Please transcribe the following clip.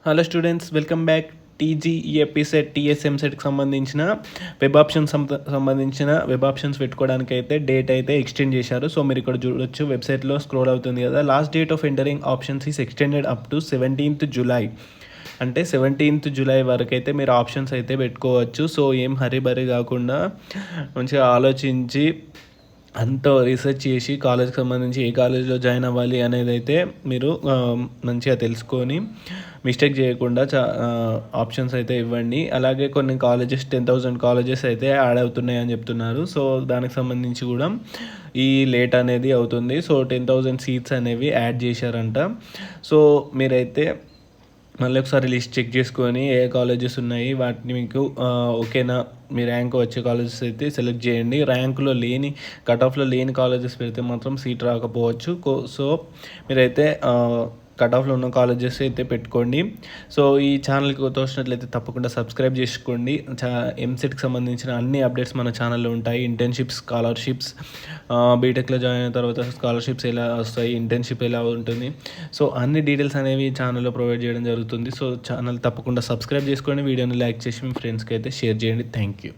Hello students, welcome back. TG EAPCET టీఎస్ఎం సెట్కి సంబంధించిన వెబ్ ఆప్షన్స్ పెట్టుకోవడానికి అయితే డేట్ అయితే ఎక్స్టెండ్ చేశారు. సో మీరు ఇక్కడ చూడొచ్చు, వెబ్సైట్లో స్క్రోల్ అవుతుంది కదా. Last date of entering options is extended up to 17th July. అంటే 17th July వరకు అయితే మీరు ఆప్షన్స్ అయితే పెట్టుకోవచ్చు. సో ఏం హరీబరీ కాకుండా మంచిగా ఆలోచించి అంతా రీసెర్చ్ చేసి కాలేజ్కి సంబంధించి ఏ కాలేజ్లో జాయిన్ అవ్వాలి అనేది అయితే మీరు మంచిగా తెలుసుకొని మిస్టేక్ చేయకుండా ఆప్షన్స్ అయితే ఇవ్వండి. అలాగే కొన్ని కాలేజెస్ 10,000 కాలేజెస్ అయితే యాడ్ అవుతున్నాయి అని చెప్తున్నారు. సో దానికి సంబంధించి కూడా ఈ లేట్ అనేది అవుతుంది. సో 10,000 సీట్స్ అనేవి యాడ్ చేశారంట. సో మీరైతే మళ్ళీ ఒకసారి లిస్ట్ చెక్ చేసుకొని ఏ కాలేజెస్ ఉన్నాయి వాటిని మీకు ఓకేనా, మీ ర్యాంక్ వచ్చే కాలేజెస్ అయితే సెలెక్ట్ చేయండి. ర్యాంకులో లేని, కట్ ఆఫ్లో లేని కాలేజెస్ పెడితే మాత్రం సీట్ రాకపోవచ్చు. సో మీరైతే కట్ ఆఫ్లో ఉన్న కాలేజెస్ అయితే పెట్టుకోండి. సో ఈ ఛానల్కి తోచినట్లయితే తప్పకుండా సబ్స్క్రైబ్ చేసుకోండి. ఎంసెట్కి సంబంధించిన అన్ని అప్డేట్స్ మన ఛానల్లో ఉంటాయి. ఇంటర్న్షిప్స్, స్కాలర్షిప్స్, బీటెక్లో జాయిన్ అయిన తర్వాత స్కాలర్షిప్స్ ఎలా వస్తాయి, ఇంటర్న్షిప్ ఎలా ఉంటుంది, సో అన్ని డీటెయిల్స్ అనేవి ఛానల్లో ప్రొవైడ్ చేయడం జరుగుతుంది. సో ఛానల్ తప్పకుండా సబ్స్క్రైబ్ చేసుకోండి. వీడియోని లైక్ చేసి మీ ఫ్రెండ్స్కి అయితే షేర్ చేయండి. Thank you.